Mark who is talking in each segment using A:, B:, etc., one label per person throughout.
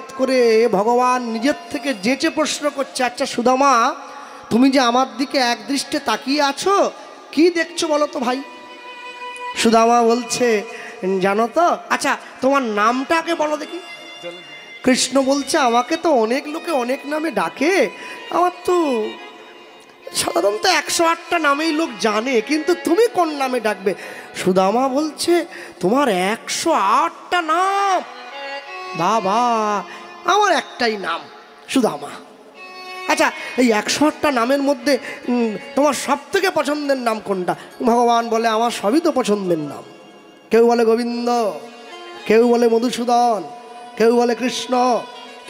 A: হঠাৎ করে ভগবান নিজের থেকে যেচে প্রশ্ন করছে, আচ্ছা সুদামা, তুমি যে আমার দিকে একদৃষ্টে তাকিয়ে আছো, কি দেখছো বলো তো ভাই? সুদামা বলছে, জানো তো, আচ্ছা তোমার নামটাকে বলো দেখি। কৃষ্ণ বলছে, আমাকে তো অনেক লোকে অনেক নামে ডাকে, আমার তো সাধারণত 108টা নামেই লোক জানে, কিন্তু তুমি কোন নামে ডাকবে? সুদামা বলছে, তোমার 108টা নাম? বাবা, আমার একটাই নাম সুদামা। আচ্ছা, এই 108টা নামের মধ্যে তোমার সব থেকে পছন্দের নাম কোনটা? ভগবান বলে, আমার সবই তো পছন্দের নাম। কেউ বলে গোবিন্দ, কেউ বলে মধুসূদন, কেউ বলে কৃষ্ণ,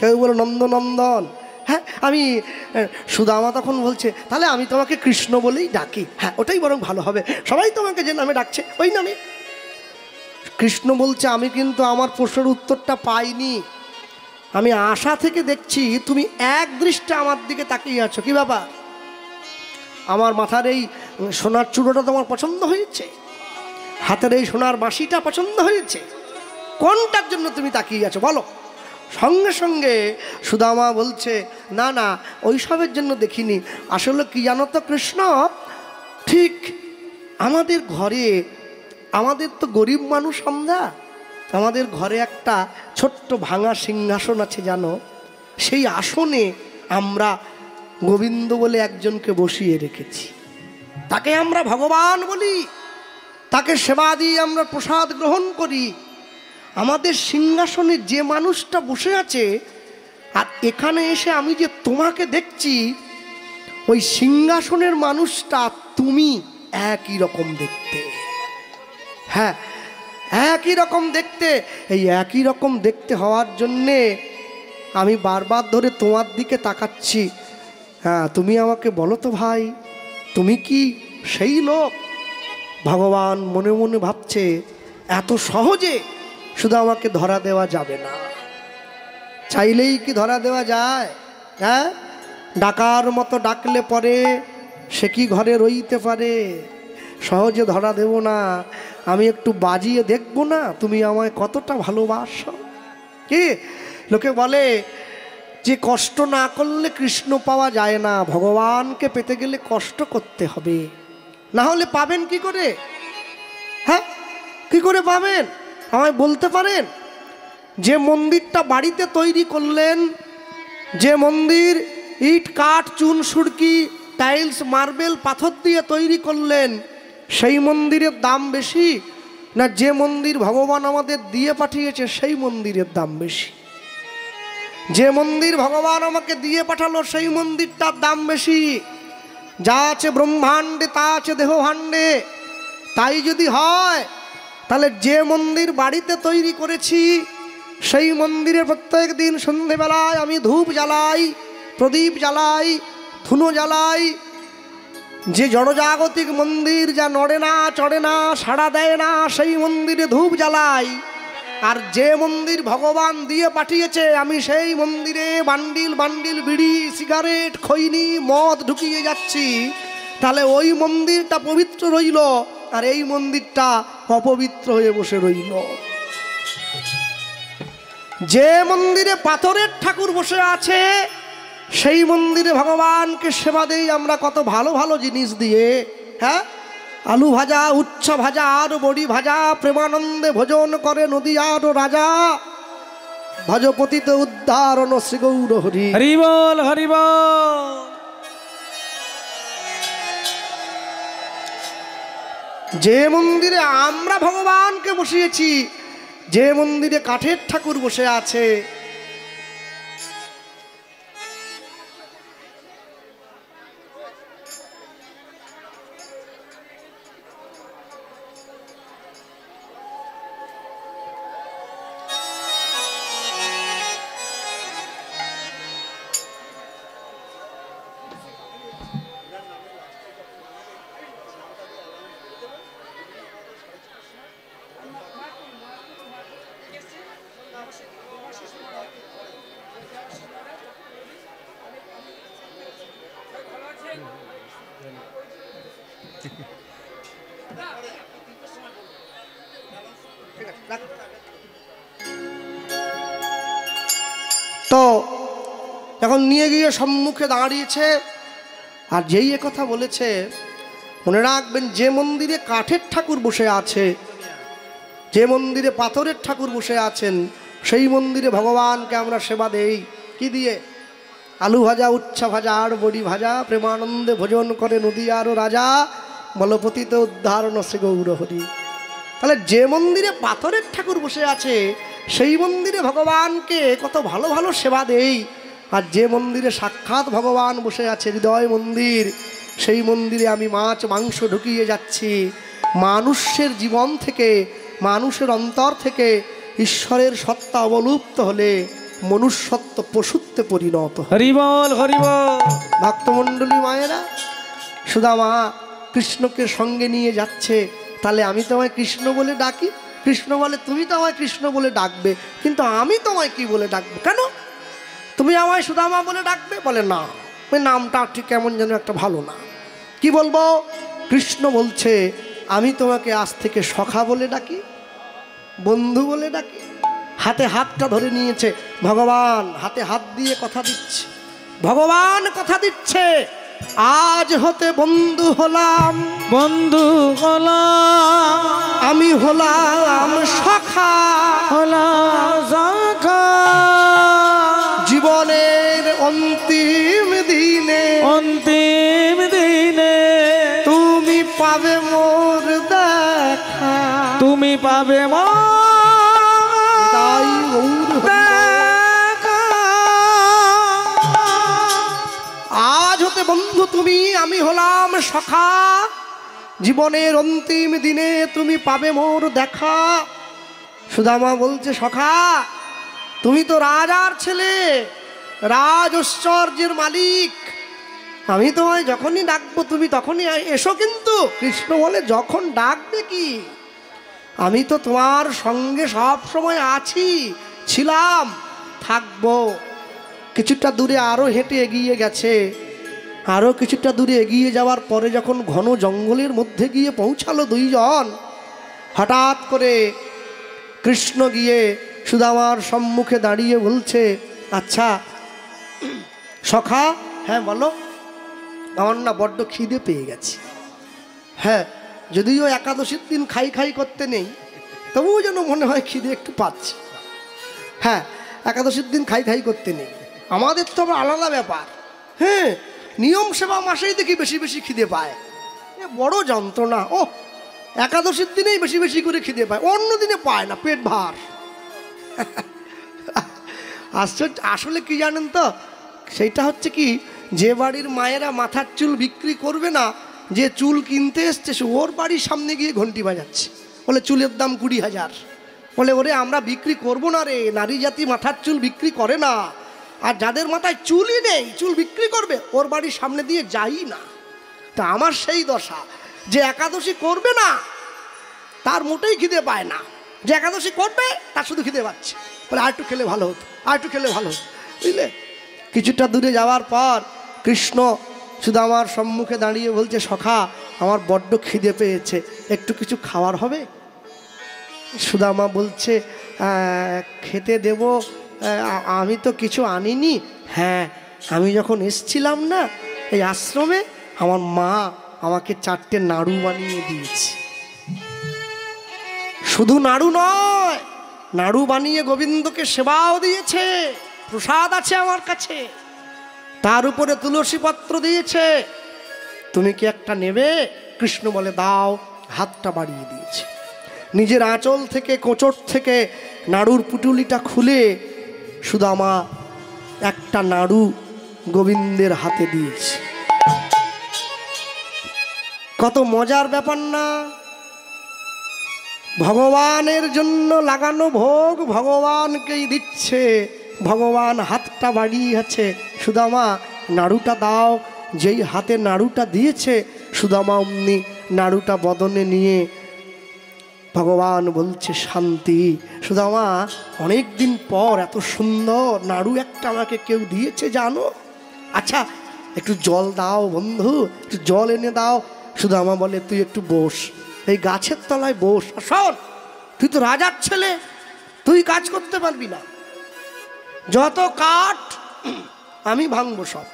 A: কেউ বলে নন্দনন্দন। হ্যাঁ, আমি সুদামা তখন বলছে, তাহলে আমি তোমাকে কৃষ্ণ বলেই ডাকি। হ্যাঁ, ওটাই বরং ভালো হবে, সবাই তোমাকে যে নামে ডাকছে ওই নামে। কৃষ্ণ বলছে, আমি কিন্তু আমার প্রশ্নের উত্তরটা পাইনি। আমি আশা থেকে দেখছি তুমি এক দৃষ্টে আমার দিকে তাকিয়ে আছো। কি ব্যাপার? আমার মাথার এই সোনার চূড়োটা তোমার পছন্দ হয়েছে? হাতের এই সোনার বাঁশিটা পছন্দ হয়েছে? কোনটার জন্য তুমি তাকিয়ে আছো বলো? সঙ্গে সঙ্গে সুদামা বলছে, না না, ওইসবের জন্য দেখিনি। আসলে কি জানো তো কৃষ্ণ, ঠিক আমাদের ঘরে, আমাদের তো গরিব মানুষ আমরা, আমাদের ঘরে একটা ছোট্ট ভাঙা সিংহাসন আছে জানো, সেই আসনে আমরা গোবিন্দ বলে একজনকে বসিয়ে রেখেছি। তাকে আমরা ভগবান বলি, তাকে সেবা দিয়ে আমরা প্রসাদ গ্রহণ করি। আমাদের সিংহাসনে যে মানুষটা বসে আছে, আর এখানে এসে আমি যে তোমাকে দেখছি, ওই সিংহাসনের মানুষটা তুমি একই রকম দেখতে। হ্যাঁ, একই রকম দেখতে। এই একই রকম দেখতে হওয়ার জন্যে আমি বারবার ধরে তোমার দিকে তাকাচ্ছি। হ্যাঁ, তুমি আমাকে বলো তো ভাই, তুমি কি সেই লোক? ভগবান মনে মনে ভাবছে, এত সহজে শুধু আমাকে ধরা দেওয়া যাবে না। চাইলেই কি ধরা দেওয়া যায়? হ্যাঁ, ডাকার মতো ডাকলে পরে সে কি ঘরে রইতে পারে? সহজে ধরা দেব না। আমি একটু বাজিয়ে দেখব না তুমি আমায় কতটা ভালোবাসো। কি লোকে বলে যে কষ্ট না করলে কৃষ্ণ পাওয়া যায় না, ভগবানকে পেতে গেলে কষ্ট করতে হবে, না হলে পাবেন কি করে? হ্যাঁ, কি করে পাবেন আমায় বলতে পারেন? যে মন্দিরটা বাড়িতে তৈরি করলেন, যে মন্দির ইট কাঠ চুন সুরকি টাইলস মার্বেল পাথর দিয়ে তৈরি করলেন, সেই মন্দিরের দাম বেশি না যে মন্দির ভগবান আমাদের দিয়ে পাঠিয়েছে সেই মন্দিরের দাম বেশি? যে মন্দির ভগবান আমাকে দিয়ে পাঠালো সেই মন্দিরটার দাম বেশি। যা আছে ব্রহ্মাণ্ডে তা আছে দেহভাণ্ডে। তাই যদি হয়, তাহলে যে মন্দির বাড়িতে তৈরি করেছি সেই মন্দিরে প্রত্যেক দিন সন্ধেবেলায় আমি ধূপ জ্বালাই, প্রদীপ জ্বালাই, ধুনো জ্বালাই। যে জড়জাগতিক মন্দির, যা নড়ে না চড়ে না সাড়া দেয় না, সেই মন্দিরে ধূপ জ্বালাই। আর যে মন্দির ভগবান দিয়ে পাঠিয়েছে, আমি সেই মন্দিরে বান্ডিল বান্ডিল বিড়ি সিগারেট খৈনি মদ ঢুকিয়ে যাচ্ছি। তাহলে ওই মন্দিরটা পবিত্র রইল, আর এই মন্দিরটা অপবিত্র হয়ে বসে রইল। যে মন্দিরে পাথরের ঠাকুর বসে আছে, সেই মন্দিরে ভগবানকে সেবা দেই আমরা কত ভালো ভালো জিনিস দিয়ে। হ্যাঁ, আলু ভাজা, উচ্ছ ভাজা আর বড়ি ভাজা, প্রেমানন্দে ভোজন করে নদীয়ার রাজা। ভজপতিত উদ্ধারণ শ্রী গৌর হরি।
B: হরি বল, হরি বল।
A: যে মন্দিরে আমরা ভগবানকে বসিয়েছি, যে মন্দিরে কাঠের ঠাকুর বসে আছে, তো এখন নিয়ে গিয়ে সম্মুখে দাঁড়িয়েছে, আর যেই কথা বলেছে, মনে রাখবেন, যে মন্দিরে কাঠের ঠাকুর বসে আছে, যে মন্দিরে পাথরের ঠাকুর বসে আছেন, সেই মন্দিরে ভগবানকে আমরা সেবা দেই কি দিয়ে? আলু ভাজা, উচ্ছা ভাজা আর বড়ি ভাজা, প্রেমানন্দে ভোজন করে নদীয়ারও রাজা, বলপতিতে উদ্ধার নসে গৌর হরি। তাহলে যে মন্দিরে পাথরের ঠাকুর বসে আছে সেই মন্দিরে ভগবানকে কত ভালো ভালো সেবা দেই, আর যে মন্দিরে সাক্ষাৎ ভগবান বসে আছে, হৃদয় মন্দির, সেই মন্দিরে আমি মাছ মাংস ঢুকিয়ে যাচ্ছি। মানুষের জীবন থেকে, মানুষের অন্তর থেকে ঈশ্বরের সত্তা অবলুপ্ত হলে মনুষ্যত্ব পশুত্বে পরিণত হয়।
B: হরি বল, হরি বল।
A: ভক্তমণ্ডলী মায়েরা, সুদামা কৃষ্ণকে সঙ্গে নিয়ে যাচ্ছে। তাহলে আমি তোমায় কৃষ্ণ বলে ডাকি, কৃষ্ণ বলে তুমি তো আমায় কৃষ্ণ বলে ডাকবে, কিন্তু আমি তোমায় কি বলে ডাকবো? কেন তুমি আমায় সুদামা বলে ডাকবে? বলে না, ওই নামটা ঠিক কেমন যেন একটা ভালো না। কি বলবো? কৃষ্ণ বলছে আমি তোমাকে আজ থেকে সখা বলে ডাকি, বন্ধু বলে ডাকি। হাতে হাতটা ধরে নিয়েছে ভগবান, হাতে হাত দিয়ে কথা দিচ্ছে, ভগবান কথা দিচ্ছে, আজ হতে বন্ধু হলাম,
B: বন্ধু হলাম,
A: আমি হলাম সখা,
B: হলাম সখা।
A: জীবনের অন্তিম দিনে,
B: অন্তিম দিনে
A: তুমি পাবে মোর দেখা,
B: তুমি পাবে
A: তাই
B: দেখা।
A: আজ হতে বন্ধু তুমি, আমি হলাম সখা, জীবনের অন্তিম দিনে তুমি পাবে মোর দেখা। সুদামা বলছে সখা, তুমি তো রাজার ছেলে, রাজ ঐশ্বর্যের মালিক, আমি তোমায় যখনই ডাকবো তুমি তখনই এসো। কিন্তু কৃষ্ণ বলে যখন ডাকবে কি, আমি তো তোমার সঙ্গে সব সময় আছি, ছিলাম, থাকবো। কিছুটা দূরে আরও হেঁটে এগিয়ে গেছে, আরও কিছুটা দূরে এগিয়ে যাওয়ার পরে যখন ঘন জঙ্গলের মধ্যে গিয়ে পৌঁছালো দুইজন, হঠাৎ করে কৃষ্ণ গিয়ে সুদামার সম্মুখে দাঁড়িয়ে বলছে, আচ্ছা সখা, হ্যাঁ বলো, আমার না বড্ড খিদে পেয়ে গেছে। হ্যাঁ, যদিও একাদশীর দিন খাই খাই করতে নেই, তবুও যেন মনে হয় খিদে একটু পাচ্ছে। হ্যাঁ, একাদশীর দিন খাই খাই করতে নেই, আমাদের তো আবার আলাদা ব্যাপার। হ্যাঁ, নিয়ম সেবা মাসেই দেখি বেশি বেশি খিদে পায়, এ বড় যন্ত্রণা। ও, একাদশীর দিনেই বেশি বেশি করে খিদে পায়, অন্য দিনে পায় না, পেট ভার। আসলে কি জানেন তো, সেইটা হচ্ছে কি, যে বাড়ির মায়েরা মাথার চুল বিক্রি করবে না, যে চুল কিনতে এসছে সে ওর বাড়ির সামনে গিয়ে ঘন্টি বাজাচ্ছে, বলে চুলের দাম 20,000। বলে ওরে আমরা বিক্রি করব না রে, নারী জাতি মাথার চুল বিক্রি করে না। আর যাদের মাথায় চুলই নেই, চুল বিক্রি করবে, ওর বাড়ির সামনে দিয়ে যাই না। তা আমার সেই দশা, যে একাদশী করবে না তার মোটেই খিদে পায় না, যে একাদশী করবে তার শুধু খিদে পাচ্ছে, বলে আর একটু খেলে ভালো হতো, আর একটু খেলে ভালো হতো, বুঝলে। কিছুটা দূরে যাওয়ার পর কৃষ্ণ সুদামার সম্মুখে দাঁড়িয়ে বলছে, সখা আমার বড্ড খিদে পেয়েছে, একটু কিছু খাওয়ার হবে? সুদামা বলছে, খেতে দেব, আমি তো কিছু আনিনি। হ্যাঁ, আমি যখন এসছিলাম না এই আশ্রমে, আমার মা আমাকে 4টে নাড়ু বানিয়ে দিয়েছে। শুধু নাড়ু নয়, নাড়ু বানিয়ে গোবিন্দকে সেবাও দিয়েছে, প্রসাদ আছে আমার কাছে, তার উপরে তুলসী পত্র দিয়েছে, তুমি কি একটা নেবে? কৃষ্ণ বলে দাও, হাতটা বাড়িয়ে দিয়েছে। নিজের আঁচল থেকে, কোচর থেকে নাড়ুর পুটুলিটা খুলে সুদামা একটা নাড়ু গোবিন্দের হাতে দিয়েছে। কত মজার ব্যাপার না? ভগবানের জন্য লাগানো ভোগ ভগবানকেই দিচ্ছে, ভগবান হাতটা বাড়িয়েছে, সুদামা নাড়ুটা দাও। যেই হাতে নাড়ুটা দিয়েছে সুদামা অমনি নাড়ুটা বদনে নিয়ে ভগবান বলছে শান্তি। সুদামা, অনেক দিন পর এত সুন্দর নাড়ু একটা আমাকে কেউ দিয়েছে জানো? আচ্ছা একটু জল দাও বন্ধু, একটু জল এনে দাও। সুদামা বলে তুই একটু বস, এই গাছের তলায় বস। শোন, তুই তো রাজার ছেলে, তুই কাজ করতে পারবি না, যত কাঠ আমি ভাঙবো সব।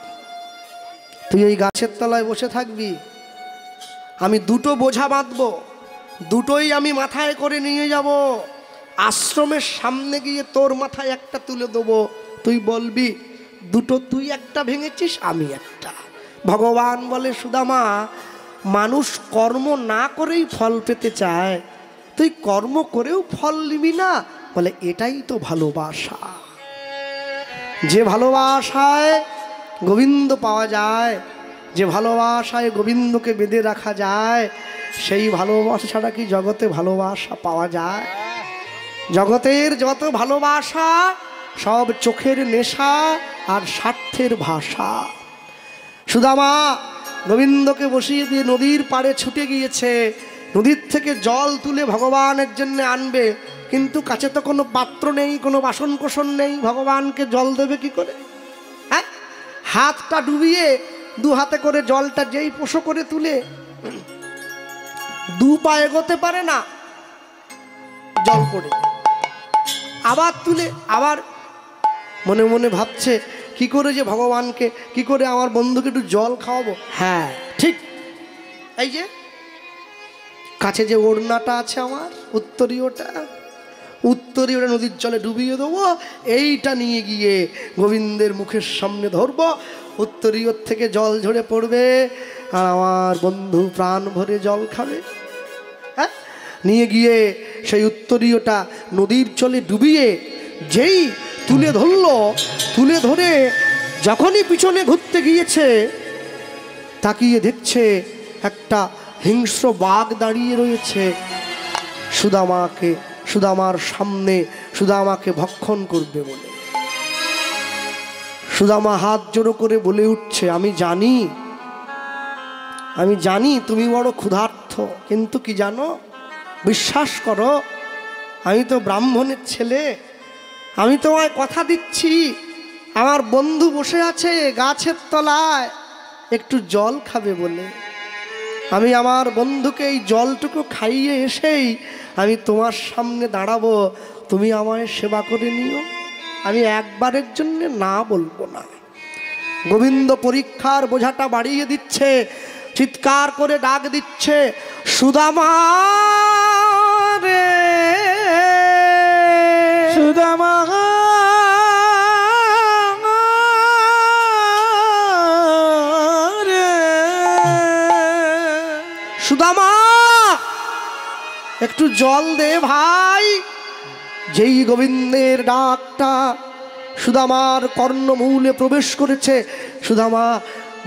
A: তুই এই গাছের তলায় বসে থাকবি, আমি দুটো বোঝা বাঁধবো, দুটোই আমি মাথায় করে নিয়ে যাব, আশ্রমের সামনে গিয়ে তোর মাথায় একটা তুলে দেবো, তুই বলবি দুটো তুই একটা ভেঙেছিস আমি একটা। ভগবান বলে সুদামা, মানুষ কর্ম না করেই ফল পেতে চায়, তুই কর্ম করেও ফল নিবি না? বলে এটাই তো ভালোবাসা। যে ভালোবাসায় গোবিন্দ পাওয়া যায়, যে ভালোবাসায় গোবিন্দকে বেঁধে রাখা যায়, সেই ভালোবাসা ছাড়া কি জগতে ভালোবাসা পাওয়া যায়? জগতের যত ভালোবাসা সব চোখের নেশা আর স্বার্থের ভাষা। সুদামা গোবিন্দকে বসিয়ে দিয়ে নদীর পাড়ে ছুটে গিয়েছে, নদীর থেকে জল তুলে ভগবানের জন্য আনবে, কিন্তু কাছে তো কোনো পাত্র নেই, কোনো বাসন কোসন নেই, ভগবানকে জল দেবে কি করে? হ্যাঁ, হাতটা ডুবিয়ে দু হাতে করে জলটা যেই পোষো করে তুলে, দু পা এগোতে পারে না, জল পড়ে, আবার তুলে, আবার মনে মনে ভাবছে কি করে যে ভগবানকে, কি করে আমার বন্ধুকে একটু জল খাওয়াবো। হ্যাঁ ঠিক, এই যে কাছে যে ওড়নাটা আছে আমার, উত্তরীয়টা নদীর জলে ডুবিয়ে দেবো, এইটা নিয়ে গিয়ে গোবিন্দের মুখের সামনে ধরবো, উত্তরীয় থেকে জল ঝরে পড়বে আর আমার বন্ধু প্রাণ ভরে জল খাবে। হ্যাঁ, নিয়ে গিয়ে সেই উত্তরীয়টা নদীর জলে ডুবিয়ে যেই তুলে ধরলো, তুলে ধরে যখনই পিছনে ঘুরতে গিয়েছে, তাকিয়ে দেখছে একটা হিংস্র বাঘ দাঁড়িয়ে রয়েছে সুদামাকে, সুদামার সামনে, সুদামাকে ভক্ষণ করবে বলে। সুদামা হাত জোড়ো করে বলে উঠছে, আমি জানি তুমি বড় ক্ষুধার্ত, কিন্তু কি জানো, বিশ্বাস করো, আমি তো ব্রাহ্মণের ছেলে, আমি তোমায় কথা দিচ্ছি, আমার বন্ধু বসে আছে গাছের তলায় একটু জল খাবে বলে, আমি আমার বন্ধুকে এই জলটুকু খাইয়ে এসেই আমি তোমার সামনে দাঁড়াবো, তুমি আমায় সেবা করে নিও, আমি একবারের জন্য না বলবো না। গোবিন্দ পরীক্ষার বোঝাটা বাড়িয়ে দিচ্ছে, চিৎকার করে ডাক দিচ্ছে, সুদামা রে
B: সুদামা রে,
A: সুদামা একটু জল দে ভাই। যেই গোবিন্দের ডাকটা সুদামার কর্ণমূলে প্রবেশ করেছে, সুদামা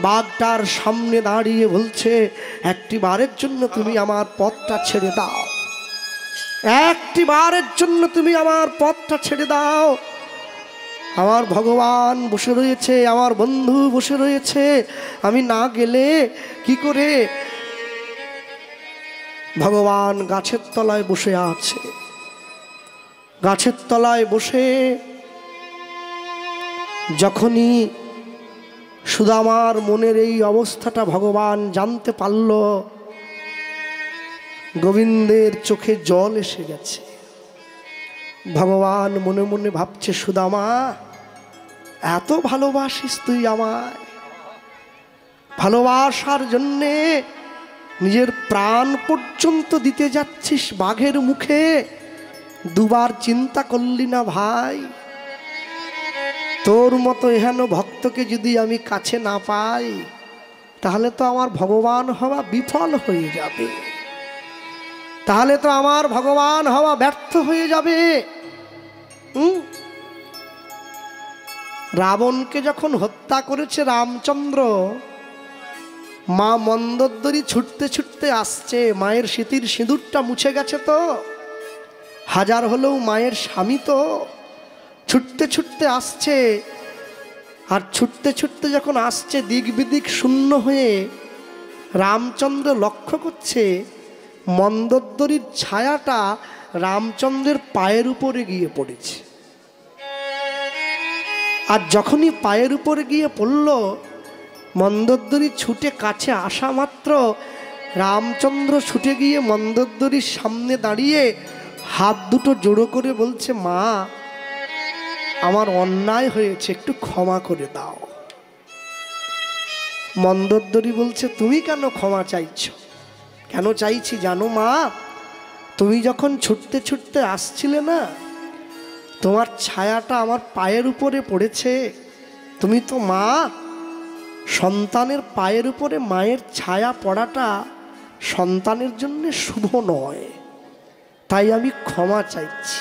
A: বাঘটার সামনে দাঁড়িয়ে বলছে, একটি বারের জন্য তুমি আমার পথটা ছেড়ে দাও, একটি বারের জন্য তুমি আমার পথটা ছেড়ে দাও, আমার ভগবান বসে রয়েছে, আমার বন্ধু বসে রয়েছে, আমি না গেলে কি করে? ভগবান গাছের তলায় বসে আছে, গাছের তলায় বসে যখনই সুদামার মনের এই অবস্থাটা ভগবান জানতে পারল, গোবিন্দের চোখে জল এসে গেছে। ভগবান মনে মনে ভাবছে, সুদামা এত ভালোবাসিস তুই আমায়, ভালোবাসার জন্যে নিজের প্রাণ পর্যন্ত দিতে যাচ্ছিস বাঘের মুখে, দুবার চিন্তা করলি না ভাই? তোর মতো এহেন ভক্তকে যদি আমি কাছে না পাই, তাহলে তো আমার ভগবান হওয়া বিফল হয়ে যাবে, তাহলে তো আমার ভগবান হওয়া ব্যর্থ হয়ে যাবে। রাবণকে যখন হত্যা করেছে রামচন্দ্র, মা মন্দোদরী ছুটতে ছুটতে আসছে, মায়ের স্মৃতির সিঁদুরটা মুছে গেছে তো, হাজার হলেও মায়ের স্বামী তো, ছুটতে ছুটতে আসছে, আর ছুটতে ছুটতে যখন আসছে দিক বিদিক শূন্য হয়ে, রামচন্দ্র লক্ষ্য করছে মন্দোদরীর ছায়াটা রামচন্দ্রের পায়ের উপরে গিয়ে পড়েছে। আর যখনই পায়ের উপরে গিয়ে পড়ল, মন্দোদরী ছুটে কাছে আসা মাত্র রামচন্দ্র ছুটে গিয়ে মন্দোদরীর সামনে দাঁড়িয়ে হাত দুটো জোড়ো করে বলছে, মা আমার অন্যায় হয়েছে, একটু ক্ষমা করে দাও। মন্দোদরি বলছে, তুমি কেন ক্ষমা চাইছো? কেন চাইছি জানো মা? তুমি যখন ছুটতে ছুটতে আসছিলে না, তোমার ছায়াটা আমার পায়ের উপরে পড়েছে। তুমি তো মা, সন্তানের পায়ের উপরে মায়ের ছায়া পড়াটা সন্তানের জন্য শুভ নয়, তাই আমি ক্ষমা চাইছি।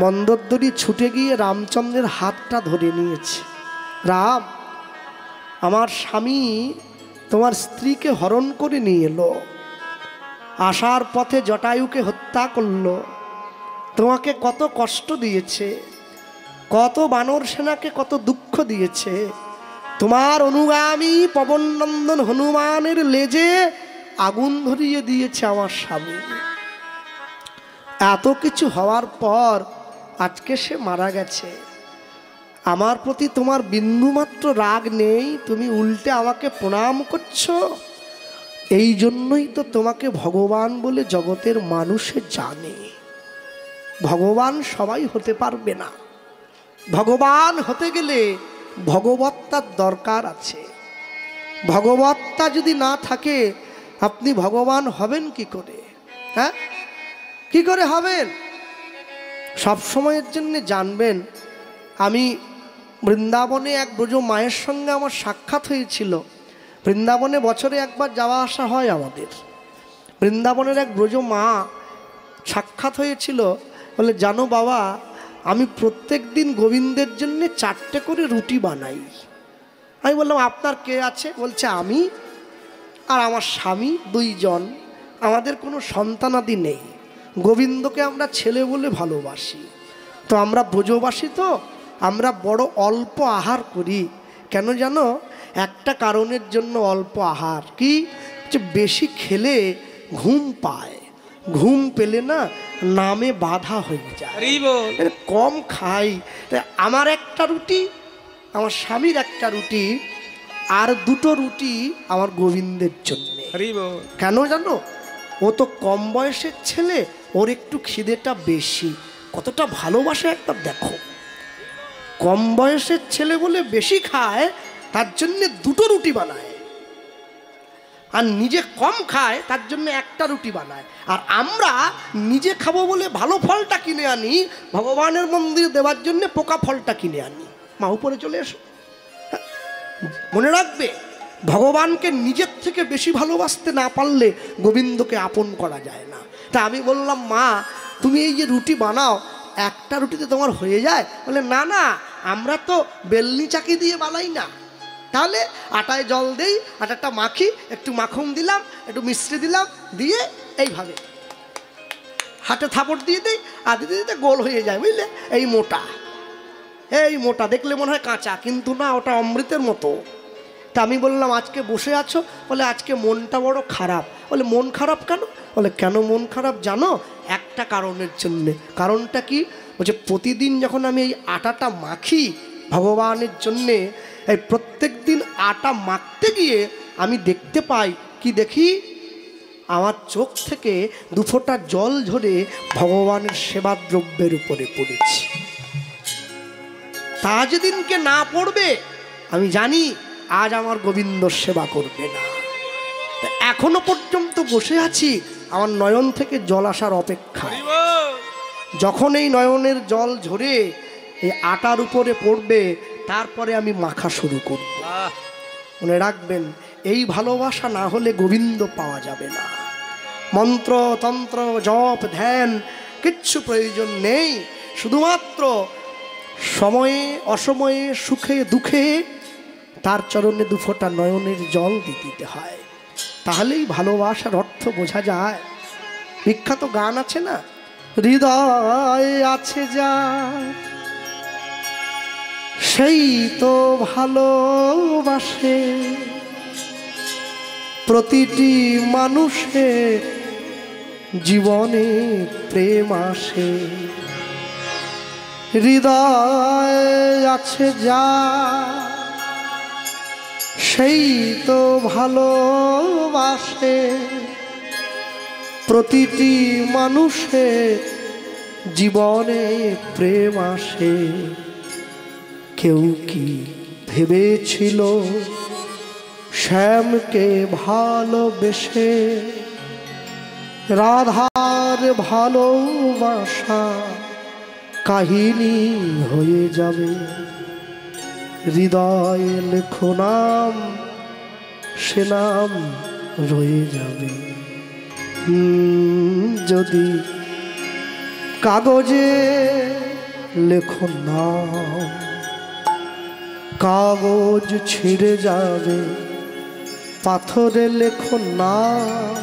A: মন্দোদরি ছুটে গিয়ে রামচন্দ্রের হাতটা ধরে নিয়েছে। রাম, আমার স্বামী তোমার স্ত্রীকে হরণ করে নিয়ে এলো, আসার পথে জটায়ুকে হত্যা করলো, তোমাকে কত কষ্ট দিয়েছে, কত বানর সেনাকে কত দুঃখ দিয়েছে। তোমার অনুগামী পবননন্দন হনুমানের লেজে আগুন ধরিয়ে দিয়েছে আমার স্বামী। এত কিছু হওয়ার পর আজকে সে মারা গেছে। আমার প্রতি তোমার বিন্দুমাত্র রাগ নেই, তুমি উল্টে আমাকে প্রণাম করছো। এই জন্যই তো তোমাকে ভগবান বলে জগতের মানুষে জানে। ভগবান সবাই হতে পারবে না। ভগবান হতে গেলে ভগবত্তার দরকার আছে। ভগবত্তা যদি না থাকে আপনি ভগবান হবেন কি করে? হ্যাঁ, কি করে হবেন? সব সময়ের জন্য জানবেন, আমি বৃন্দাবনে এক ব্রজ মায়ের সঙ্গে আমার সাক্ষাৎ হয়েছিল। বৃন্দাবনে বছরে একবার যাওয়া আসা হয় আমাদের। বৃন্দাবনের এক ব্রজ মা সাক্ষাৎ হয়েছিল, বলে জানো বাবা, আমি প্রত্যেক দিন গোবিন্দের জন্য 4টে করে রুটি বানাই। আমি বললাম আপনার কে আছে? বলছে আমি আর আমার স্বামী, 2 জন। আমাদের কোনো সন্তানাদি নেই। গোবিন্দকে আমরা ছেলে বলে ভালোবাসি। তো আমরা ব্রজবাসী, তো আমরা বড় অল্প আহার করি। কেন জানো? একটা কারণের জন্য অল্প আহার। কি? যে বেশি খেলে ঘুম পায়, ঘুম পেলে না নামে বাধা হয়ে যায়। কম খাই। আমার একটা রুটি, আমার স্বামীর একটা রুটি, আর 2টো রুটি আমার গোবিন্দের জন্যে। কেন জানো? ও তো কম বয়সের ছেলে, ওর একটু খিদেটা বেশি। কতটা ভালোবাসে একবার দেখো। কম বয়সের ছেলে বলে বেশি খায়, তার জন্যে 2টো রুটি বানায়। আর নিজে কম খায়, তার জন্য একটা রুটি বানায়। আর আমরা নিজে খাবো বলে ভালো ফলটা কিনে আনি, ভগবানের মন্দিরে দেওয়ার জন্য পোকা ফলটা কিনে আনি। মা উপরে চলে এসো। মনে রাখবে, ভগবানকে নিজের থেকে বেশি ভালোবাসতে না পারলে গোবিন্দকে আপন করা যায় না। তা আমি বললাম, মা তুমি এই যে রুটি বানাও, একটা রুটিতে তোমার হয়ে যায়? বলে না না, আমরা তো বেলনি চাকি দিয়ে বানাই না। তাহলে আটায় জল দেই, আটাটা মাখি, একটু মাখন দিলাম, একটু মিষ্টি দিলাম, দিয়ে এইভাবে হাতে থাপড় দিয়ে দিই, আর দিতে দিতে গোল হয়ে যায়, বুঝলে? এই মোটা, এই মোটা দেখলে মনে হয় কাঁচা, কিন্তু না, ওটা অমৃতের মতো। তা আমি বললাম আজকে বসে আছো? বলে আজকে মনটা বড় খারাপ। বলে মন খারাপ কেন? বলে কেন মন খারাপ জানো? একটা কারণের জন্যে। কারণটা কি? বলছে প্রতিদিন যখন আমি এই আটাটা মাখি ভগবানের জন্যে, এই প্রত্যেক দিন আটা মাখতে গিয়ে আমি দেখতে পাই, কি দেখি? আমার চোখ থেকে 2 ফোঁটা জল ঝরে ভগবানের সেবা দ্রব্যের উপরে পড়েছে। তা যেদিনকে না পড়বে, আমি জানি আজ আমার গোবিন্দ সেবা করবে না। এখনো পর্যন্ত বসে আছি আমার নয়ন থেকে জল আসার অপেক্ষায়। যখন এই নয়নের জল ঝরে এই আটার উপরে পড়বে, তারপরে আমি মাখা শুরু করব। মনে রাখবেন, এই ভালোবাসা না হলে গোবিন্দ পাওয়া যাবে না। মন্ত্র তন্ত্র জপ ধ্যান কিচ্ছু প্রয়োজন নেই। শুধুমাত্র সময়ে অসময়ে সুখে দুঃখে তার চরণে 2 ফোঁটা নয়নের জল দিতে হয়। তাহলেই ভালোবাসার অর্থ বোঝা যায়। বিখ্যাত গান আছে না, হৃদয় আছে যা সেই তো ভালোবাসে, প্রতিটি মানুষের জীবনে প্রেম আসে। হৃদয় আছে যা সেই তো ভালোবাসে, প্রতিটি মানুষের জীবনে প্রেম আসে। কেউ কি ভেবেছিল শ্যামকে ভালোবেসে রাধার ভালোবাসা কাহিনী হয়ে যাবে? হৃদয়ে লেখো নাম, সে নাম রয়ে যাবে। যদি কাগজে লেখো নাম, কাগজ ছিঁড়ে যাবে। পাথরে লেখো নাম,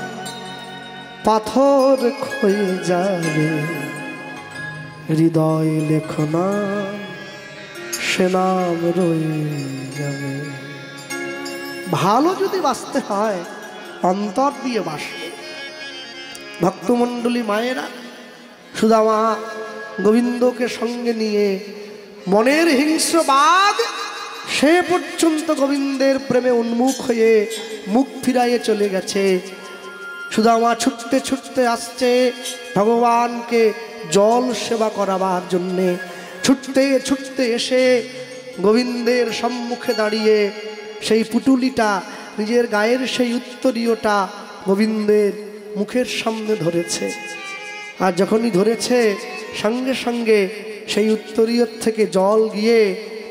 A: পাথর ক্ষয়ে যাবে। হৃদয়ে লেখো নাম, সে নাম রয়ে যাবে। ভালো যদি বাঁচতে হয় অন্তর দিয়ে বাসবে। ভক্তমণ্ডলী মায়েরা, সুদামা গোবিন্দকে সঙ্গে নিয়ে মনের হিংস্র বাঘ সে পর্যন্ত গোবিন্দের প্রেমে উন্মুখ হয়ে মুখ ফিরাইয়ে চলে গেছে। সুদামা ছুটতে ছুটতে আসছে ভগবানকে জল সেবা করাবার জন্যে। ছুটতে ছুটতে এসে গোবিন্দের সম্মুখে দাঁড়িয়ে সেই পুটুলিটা, নিজের গায়ের সেই উত্তরীয়টা গোবিন্দের মুখের সামনে ধরেছে। আর যখনই ধরেছে সঙ্গে সঙ্গে সেই উত্তরীয় থেকে জল গিয়ে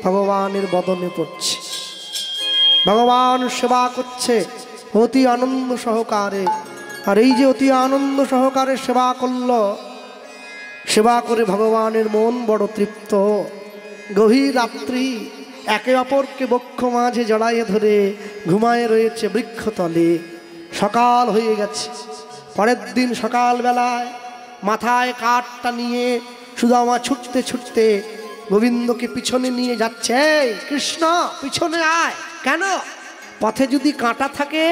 A: ভগবানের বদনে পড়ছে। ভগবান সেবা করছে অতি আনন্দ সহকারে। আর এই যে অতি আনন্দ সহকারে সেবা করল, সেবা করে ভগবানের মন বড় তৃপ্ত। গভীর রাত্রি একে অপরকে বক্ষ মাঝে জড়াইয়ে ধরে ঘুমায় রয়েছে বৃক্ষতলে। সকাল হয়ে গেছে। পরের দিন সকালবেলায় মাথায় কাঠটা নিয়ে সুদামা ছুটতে ছুটতে গোবিন্দকে পিছনে নিয়ে যাচ্ছে। কৃষ্ণ পিছনে আয়। কেন? পথে যদি কাঁটা থাকে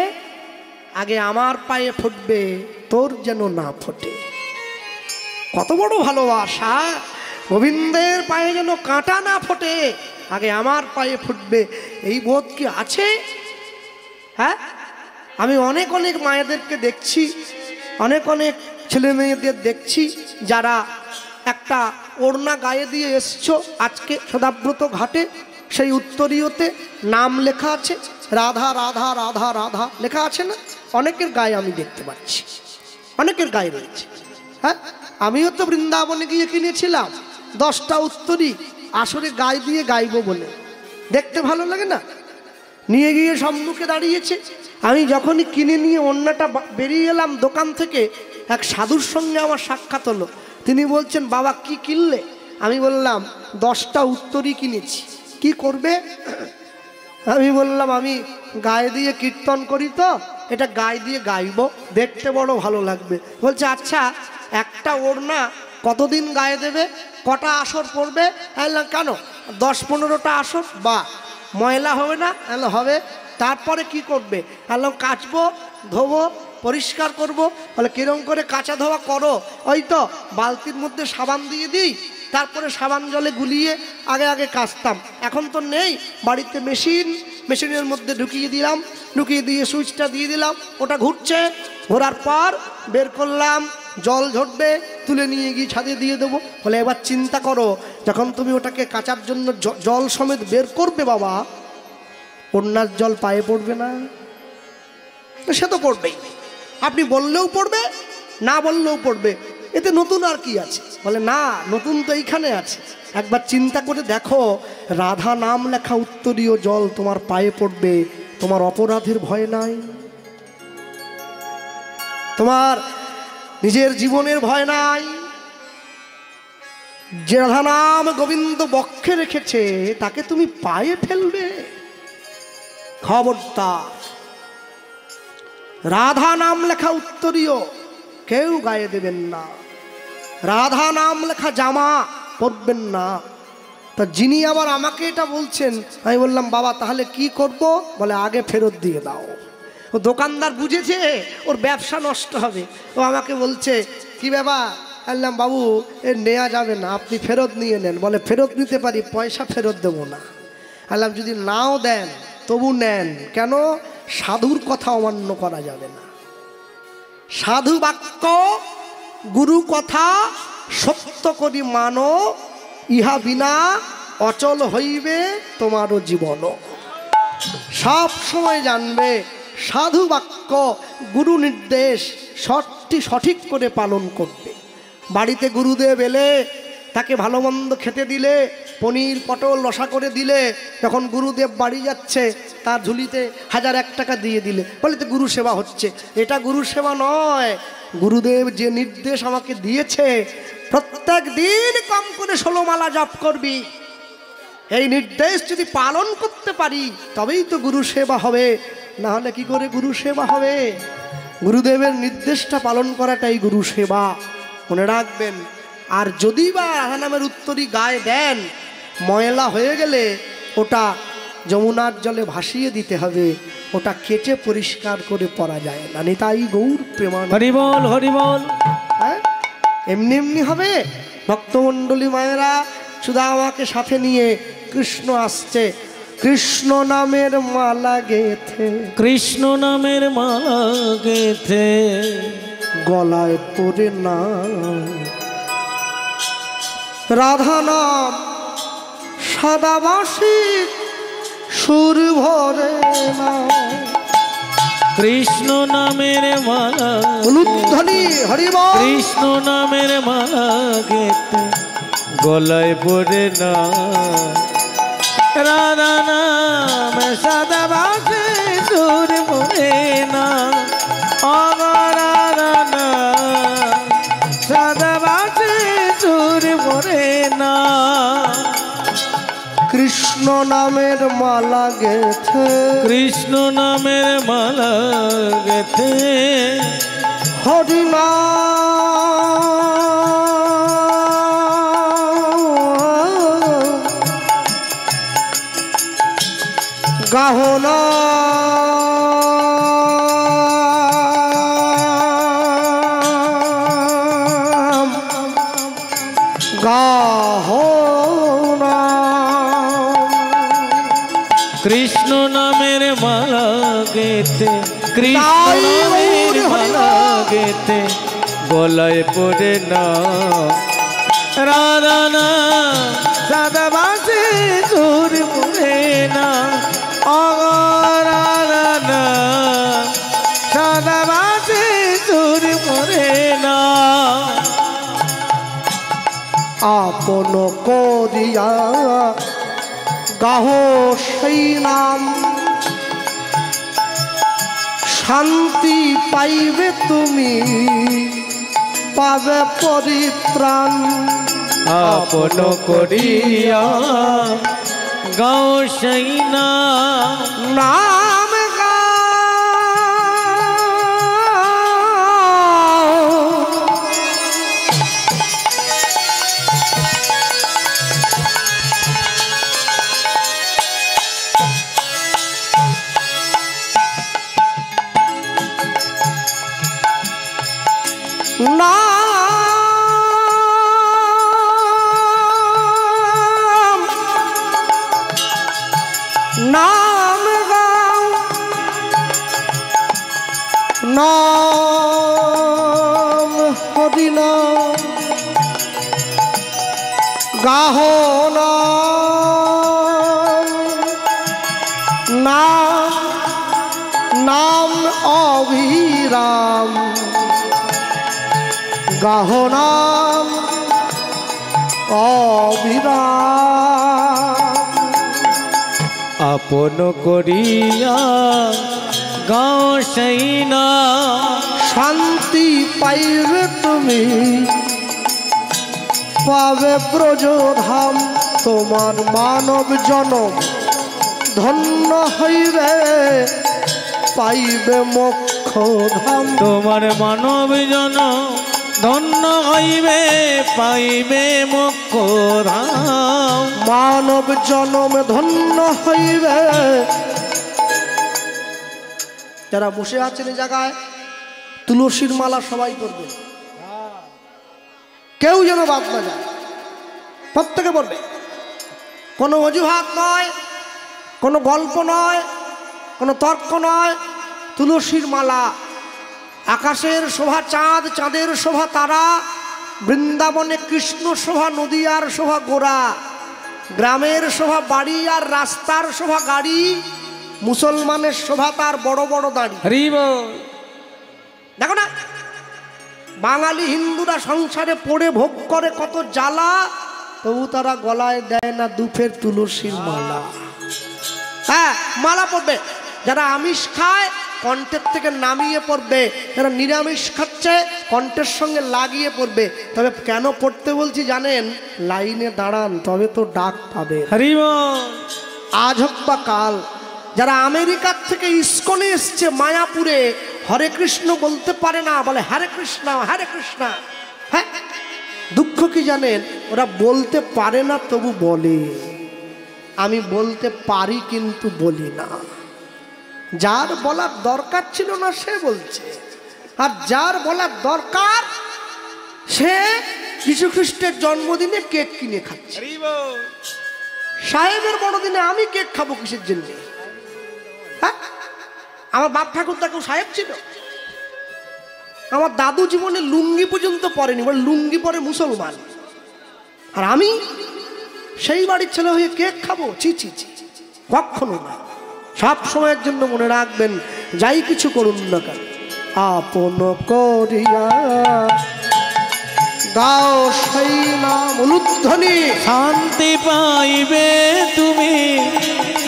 A: আগে আমার পায়ে ফুটবে, তোর যেন না ফোটে। কত বড় ভালোবাসা! গোবিন্দের পায়ে যেন কাঁটা না ফোটে, আগে আমার পায়ে ফুটবে। এই বোধ কি আছে? হ্যাঁ, আমি অনেক অনেক মায়েদেরকে দেখছি, অনেক অনেক ছেলে মেয়েদের দেখছি যারা একটা ওড়না গায়ে দিয়ে এসছো আজকে সদাব্রত ঘাটে। সেই উত্তরীয়তে নাম লেখা আছে, রাধা রাধা রাধা রাধা লেখা আছে না? অনেকের গায়ে আমি দেখতে পাচ্ছি, অনেকের গায়ে রয়েছে। হ্যাঁ, আমিও তো বৃন্দাবনে গিয়ে কিনেছিলাম 10টা উত্তরী, আসরে গায়ে দিয়ে গাইবো বলে। দেখতে ভালো লাগে না? নিয়ে গিয়ে সম্মুখে দাঁড়িয়েছে। আমি যখনই কিনে নিয়ে ওড়নাটা বেরিয়ে এলাম দোকান থেকে, এক সাধুর সঙ্গে আমার সাক্ষাৎ হলো। তিনি বলছেন, বাবা কি কিনলে? আমি বললাম 10টা উত্তরী কিনেছি। কি করবে? আমি বললাম, আমি গায়ে দিয়ে কীর্তন করি, তো এটা গায়ে দিয়ে গাইবো, দেখতে বড় ভালো লাগবে। বলছে, আচ্ছা একটা ওড়না কতদিন গায়ে দেবে? কটা আসর পড়বে? কেন 10-15টা আসর। বা ময়লা হবে না? হবে। তারপরে কি করবে? কাচবো, ধোবো, পরিষ্কার করবো। বলে কিরম করে কাচা ধোয়া করো? ওই তো বালতির মধ্যে সাবান দিয়ে দিই, তারপরে সাবান জলে গুলিয়ে আগে আগে কাচতাম। এখন তো নেই, বাড়িতে মেশিনের মধ্যে ঢুকিয়ে দিলাম, ঢুকিয়ে দিয়ে সুইচটা দিয়ে দিলাম, ওটা ঘুরছে। ঘোরার পর বের করলাম, জল ঝরবে, তুলে নিয়ে গিয়ে ছাদে দিয়ে দেবো। বলে এবার চিন্তা করো, যখন তুমি ওটাকে কাচার জন্য জল সমেত বের করবে বাবা, ওড়নার জল পায়ে পড়বে না? সে তো পড়বেই। আপনি বললেও পড়বে, না বললেও পড়বে, এতে নতুন আর কি আছে? বলে না, নতুন তো এইখানে আছে। একবার চিন্তা করে দেখো, রাধা নাম লেখা উত্তরীয় জল তোমার পায়ে পড়বে, তোমার অপরাধের ভয় নাই, তোমার নিজের জীবনের ভয় নাই। যে রাধা নাম গোবিন্দ বক্ষে রেখেছে তাকে তুমি পায়ে ফেলবে? খবরদার। রাধা নাম লেখা উত্তরীয় কেউ গায়ে দেবেন না, রাধা নাম লেখা জামা পরবেন না। তা যিনি আবার আমাকে এটা বলছেন, আমি বললাম, বাবা তাহলে কি করব? বলে আগে ফেরত দিয়ে দাও। ও দোকানদার বুঝেছে ওর ব্যবসা নষ্ট হবে, ও আমাকে বলছে, কি ব্যাপার? বললাম, বাবু এ নেওয়া যাবে না, আপনি ফেরত নিয়ে নেন। বলে ফেরত নিতে পারি, পয়সা ফেরত দেবো না। বললাম, যদি নাও দেন তবু নেন। কেন? সাধুর কথা অমান্য করা যাবে না। সাধু বাক্য গুরু কথা সত্য করি মানো, ইহা বিনা অচল হইবে তোমারও জীবন। সব সময় জানবে সাধু বাক্য গুরু নির্দেশ সঠিক করে পালন করবে। বাড়িতে গুরুদেব এলে তাকে ভালো মন্দ খেতে দিলে, পনির পটল রসা করে দিলে, যখন গুরুদেব বাড়ি যাচ্ছে তার ঝুলিতে 1001 টাকা দিয়ে দিলে, বলে তো গুরু সেবা হচ্ছে। এটা গুরু সেবা নয়। গুরুদেব যে নির্দেশ আমাকে দিয়েছে প্রত্যেক দিন কম করে 16 মালা জপ করবি, এই নির্দেশ যদি পালন করতে পারি তবেই তো গুরু সেবা হবে, না হলে কি করে গুরু সেবা হবে? গুরুদেবের নির্দেশটা পালন করাটাই গুরু সেবা, মনে রাখবেন। আর যদি বা রাধা নামের উত্তরী গায়ে দেন, ময়লা হয়ে গেলে ওটা যমুনার জলে ভাসিয়ে দিতে হবে, ওটা কেচে পরিষ্কার করে পরা যায় না। নিতাই গৌর প্রেমানন্দ।
B: হরি বল, হরি বল।
A: হ্যাঁ, এমনি এমনি হবে? ভক্তমণ্ডলী মায়েরা সুদামাকে সাথে নিয়ে কৃষ্ণ আসছে, কৃষ্ণ নামের মালা গেথে,
B: কৃষ্ণ নামের মালা গেথে
A: গলায় পরে না রাধা নাম সদাবাসী সুর ভরে না।
B: কৃষ্ণ নামের মালা
A: উলুধ্বনি হরি বল।
B: কৃষ্ণ নামের মালা গেথে গলায় পড়ে না রাধা নাম সদাবাসী সুর ভরে না। রাধা নাম সদাবাসী সুর ভরে না।
A: কৃষ্ণ নামের মালা গেথে,
B: কৃষ্ণ নামের মালা গেথে
A: হরি গাহনা গাহনা।
B: কৃষ্ণ নামের মালা গেতে, কৃষ্ণ নামের মালা গেতে গলায় পড়ে না রাধা নাম সদাবাসী সুর পড়ে না। রাধা নাম সদাবাসী সুর পড়ে না।
A: আপন করিয়া গাহ সেই নাম, শান্তি পাইবে তুমি, পাবে পরিত্রাণ।
B: আপন করিয়া গাও সেই নাম,
A: নাম নাম গাও, নাম হরি নাম গাহ নাম, নাম অভিরাম গাহ নাম অভিরাম।
B: আপন করিয়া গাও সেই নাম,
A: শান্তি পাইবে তুমি, পাবে ব্রজধাম। তোমার মানব জনম ধন্য হইবে, পাইবে মোক্ষ ধাম।
B: তোমার মানব জন ধন্য হইবে, পাইবে মোক্ষ ধাম।
A: মানব জনম ধন্য হইবে। যারা বসে আছেন এই জায়গায় তুলসীর মালা সবাই করবে, কেউ যেন বাদ না যায়, প্রত্যেকে বলবে। কোনো অজুহাত নয়, কোনো গল্প নয়, কোনো তর্ক নয়। তুলসীর মালা, আকাশের শোভা চাঁদ, চাঁদের শোভা তারা, বৃন্দাবনে কৃষ্ণ শোভা, নদিয়ার শোভা গোরা। গ্রামের শোভা বাড়ি আর রাস্তার শোভা গাড়ি, মুসলমানের শোভা তার বড় বড় দাড়ি। দেখো না, বাঙালি হিন্দুরা সংসারে পড়ে ভোগ করে কত জ্বালা, তবু তারা গলায় দেয় না দুফের তুলসীর মালা। হ্যাঁ, মালা পড়বে। যারা আমিষ খায় কণ্ঠের থেকে নামিয়ে পড়বে, যারা নিরামিষ খাচ্ছে কণ্ঠের সঙ্গে লাগিয়ে পড়বে। তবে কেন পড়তে বলছি জানেন? লাইনে দাঁড়ান, তবে তো ডাক পাবে। আজ হোক বা কাল, যারা আমেরিকার থেকে ইস্কনে এসছে মায়াপুরে, হরে কৃষ্ণ বলতে পারে না, বলে হরে কৃষ্ণ হরে কৃষ্ণ। হ্যাঁ, দুঃখ কি জানেন? ওরা বলতে পারে না তবু বলে। আমি বলতে পারি কিন্তু বলি না। যার বলার দরকার ছিল না সে বলছে, আর যার বলার দরকার সে যীশু খ্রিস্টের জন্মদিনে কেক কিনে খাচ্ছে। সাহেবের বড়দিনে আমি কেক খাবো কিসের জন্য? হ্যাঁ, আমার বাপ ঠাকুরদা কেউ সাহেব ছিল? আমার দাদু জীবনে লুঙ্গি পর্যন্ত পরেনি, বলে লুঙ্গি পরে মুসলমান, আর আমি সেই বাড়ির ছেলে হয়ে কেক খাবো? ছি ছি ছি, কখনো না। সব সময়ের জন্য মনে রাখবেন, যাই কিছু করুন না কেন, আপন করিয়া গাও সেই নাম উলুধ্বনি।
B: শান্তি পাইবে তুমি,